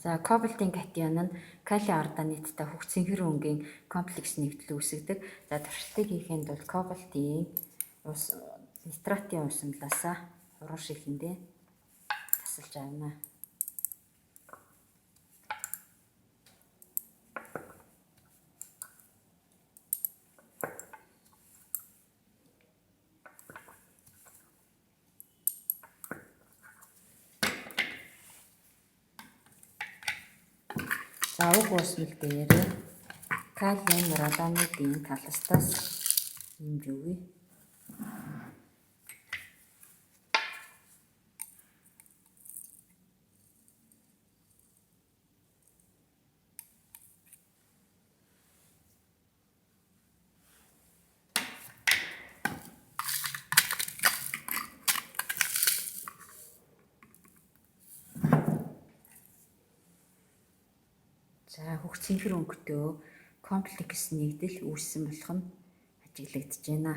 За кобальтын катион нь калий ардаа нийтдээ хөх цэнхэр өнгийн комплекс нэгдэл үүсгдэг. За туршилтыг хийхэд бол кобальтын нитратын усамлаасаа уран шихэндээ тасалж авна. За уг усмал дээр калиум радонидын талстаас нэмж өгье. За хөх цэнхэр өнгөтэй комплекс нэгдэл үүссэн болох нь ажиглагдаж байна.